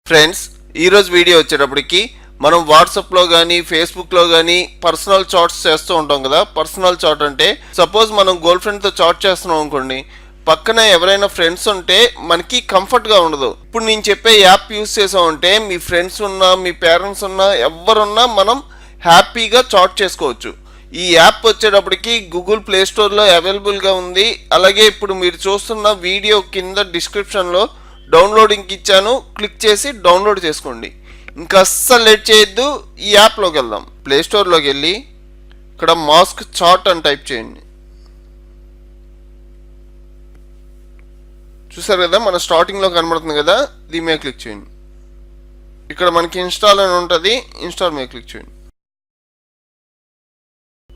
Friends, ఈరోజు video వచ్చేటప్పటికి మనం వాట్సాప్లో కానీ ఫేస్బుక్లో కానీ పర్సనల్ చాట్స్ చేస్తూ ఉంటాం కదా. పర్సనల్ చాట్ అంటే సపోజ్ మనం గర్ల్ ఫ్రెండ్తో చాట్ చేస్తున్నాం అనుకోండి, పక్కన ఎవరైనా ఫ్రెండ్స్ ఉంటే మనకి కంఫర్ట్గా ఉండదు. ఇప్పుడు నేను చెప్పే యాప్ యూస్ చేసామంటే మీ ఫ్రెండ్స్ ఉన్నా మీ పేరెంట్స్ ఉన్నా ఎవరున్నా మనం హ్యాపీగా చాట్ చేసుకోవచ్చు. ఈ యాప్ వచ్చేటప్పటికి గూగుల్ ప్లే స్టోర్లో అవైలబుల్గా ఉంది. అలాగే ఇప్పుడు మీరు చూస్తున్న వీడియో కింద డిస్క్రిప్షన్లో డౌన్లోడింగ్కి ఇచ్చాను, క్లిక్ చేసి డౌన్లోడ్ చేసుకోండి. ఇంకా అస్సలు లేట్ చేయొద్దు, ఈ యాప్లోకి వెళ్దాం. ప్లే స్టోర్లోకి వెళ్ళి ఇక్కడ మాస్క్ చాట్ అని టైప్ చేయండి. చూసారు కదా, మన స్టార్టింగ్లో కనబడుతుంది కదా, దీని మీద క్లిక్ చేయండి. ఇక్కడ మనకి ఇన్స్టాల్ అని ఉంటుంది, ఇన్స్టాల్ మీద క్లిక్ చేయండి.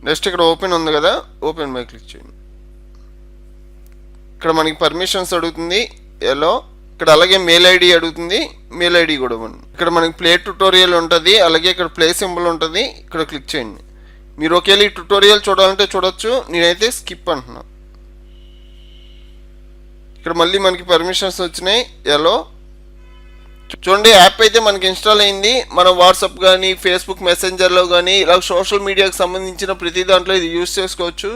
నెక్స్ట్ ఇక్కడ ఓపెన్ ఉంది కదా, ఓపెన్ మీద క్లిక్ చేయండి. ఇక్కడ మనకి పర్మిషన్స్ అడుగుతుంది, ఎలో. ఇక్కడ అలాగే మెయిల్ ఐడి అడుగుతుంది, మెయిల్ ఐడి కూడా ఇవ్వండి. ఇక్కడ మనకి ప్లే ట్యుటోరియల్ ఉంటుంది, అలాగే ఇక్కడ ప్లే సింబల్ ఉంటుంది, ఇక్కడ క్లిక్ చేయండి. మీరు ఒకవేళ ఈ ట్యుటోరియల్ చూడాలంటే చూడొచ్చు, నేనైతే స్కిప్ అంటున్నా. ఇక్కడ మళ్ళీ మనకి పర్మిషన్స్ వచ్చినాయి, ఎలో. చూడండి, యాప్ అయితే మనకి ఇన్స్టాల్ అయింది. మనం వాట్సాప్ కానీ ఫేస్బుక్ మెసెంజర్లో కానీ ఇలా సోషల్ మీడియాకి సంబంధించిన ప్రతి దాంట్లో ఇది యూస్ చేసుకోవచ్చు.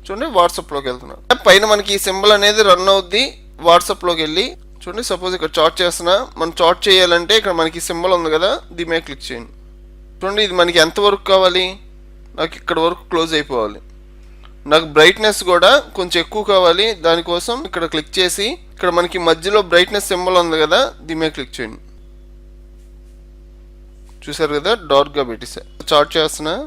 చూడండి, వాట్సాప్లోకి వెళ్తున్నాం. పైన మనకి ఈ సింబల్ అనేది రన్ అవుద్ది. వాట్సాప్లోకి వెళ్ళి చూడండి, సపోజ్ ఇక్కడ చాట్ చేస్తున్నా. మనం చాట్ చేయాలంటే ఇక్కడ మనకి సింబల్ ఉంది కదా, దీని మీద క్లిక్ చేయండి. చూడండి, ఇది మనకి ఎంత వరకు కావాలి, నాకు ఇక్కడ వరకు క్లోజ్ అయిపోవాలి. నాకు బ్రైట్నెస్ కూడా కొంచెం ఎక్కువ కావాలి, దానికోసం ఇక్కడ క్లిక్ చేసి ఇక్కడ మనకి మధ్యలో బ్రైట్నెస్ సింబల్ ఉంది కదా, దీని మీద క్లిక్ చేయండి. చూసారు కదా, డార్క్గా పెట్టేసా. చాట్ చేస్తున్నా,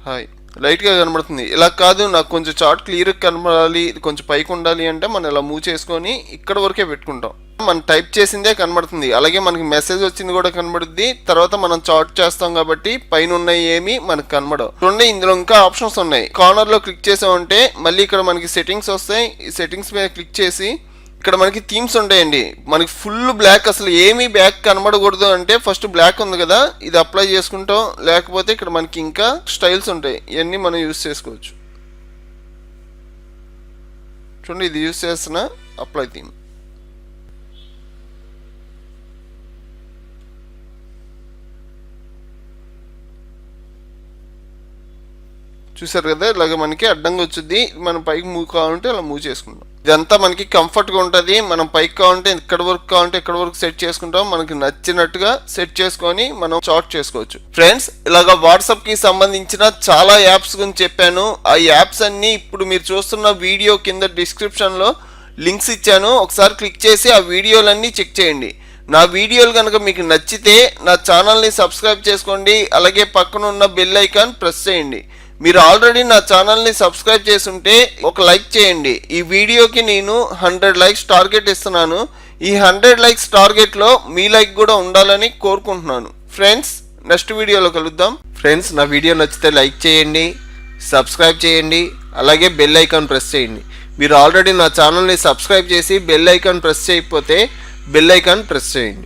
హాయ్ లైట్గా కనబడుతుంది. ఇలా కాదు, నాకు కొంచెం చాట్ క్లియర్గా కనబడాలి, ఇది కొంచెం పైకి ఉండాలి అంటే మనం ఇలా మూవ్ చేసుకొని ఇక్కడ వరకే పెట్టుకుంటాం. మనం టైప్ చేసిందే కనబడుతుంది, అలాగే మనకి మెసేజ్ వచ్చింది కూడా కనబడుద్ది. తర్వాత మనం చాట్ చేస్తాం కాబట్టి పైన ఉన్నాయి ఏమి మనకు కనబడవు. చూడండి, ఇందులో ఇంకా ఆప్షన్స్ ఉన్నాయి. కార్నర్లో క్లిక్ చేసామంటే మళ్ళీ ఇక్కడ మనకి సెట్టింగ్స్ వస్తాయి. ఈ సెట్టింగ్స్ మీద క్లిక్ చేసి ఇక్కడ మనకి థీమ్స్ ఉంటాయండి. మనకి ఫుల్ బ్లాక్, అసలు ఏమీ బ్యాక్ కనబడకూడదు అంటే ఫస్ట్ బ్లాక్ ఉంది కదా, ఇది అప్లై చేసుకుంటాం. లేకపోతే ఇక్కడ మనకి ఇంకా స్టైల్స్ ఉంటాయి, ఇవన్నీ మనం యూస్ చేసుకోవచ్చు. చూడండి, ఇది యూస్ చేస్తున్నా, అప్లై థీమ్. చూసారు కదా, ఇలాగ మనకి అడ్డంగా వచ్చింది. మనం పైకి మూవ్ కావాలంటే అలా మూవ్ చేసుకుంటాం. ఇదంతా మనకి కంఫర్ట్గా ఉంటుంది. మనం పైకి కావాలంటే ఇక్కడ వరకు కావాలంటే ఇక్కడ వరకు సెట్ చేసుకుంటాం. మనకి నచ్చినట్టుగా సెట్ చేసుకొని మనం చాట్ చేసుకోవచ్చు. ఫ్రెండ్స్, ఇలాగ వాట్సాప్కి సంబంధించిన చాలా యాప్స్ గురించి చెప్పాను. ఆ యాప్స్ అన్నీ ఇప్పుడు మీరు చూస్తున్న వీడియో కింద డిస్క్రిప్షన్లో లింక్స్ ఇచ్చాను. ఒకసారి క్లిక్ చేసి ఆ వీడియోలన్నీ చెక్ చేయండి. నా వీడియోలు కనుక మీకు నచ్చితే నా ఛానల్ని సబ్స్క్రైబ్ చేసుకోండి, అలాగే పక్కన ఉన్న బెల్ ఐకాన్ ప్రెస్ చేయండి. మీరు ఆల్రెడీ నా ఛానల్ని సబ్స్క్రైబ్ చేసుంటే ఒక లైక్ చేయండి. ఈ వీడియోకి నేను 100 లైక్స్ టార్గెట్ ఇస్తున్నాను. ఈ 100 లైక్స్ టార్గెట్లో మీ లైక్ కూడా ఉండాలని కోరుకుంటున్నాను. ఫ్రెండ్స్, నెక్స్ట్ వీడియోలో కలుద్దాం. ఫ్రెండ్స్, నా వీడియో నచ్చితే లైక్ చేయండి, సబ్స్క్రైబ్ చేయండి, అలాగే బెల్ ఐకాన్ ప్రెస్ చేయండి. మీరు ఆల్రెడీ నా ఛానల్ని సబ్స్క్రైబ్ చేసి బెల్ ఐకాన్ ప్రెస్ చేయకపోతే బెల్ ఐకాన్ ప్రెస్ చేయండి.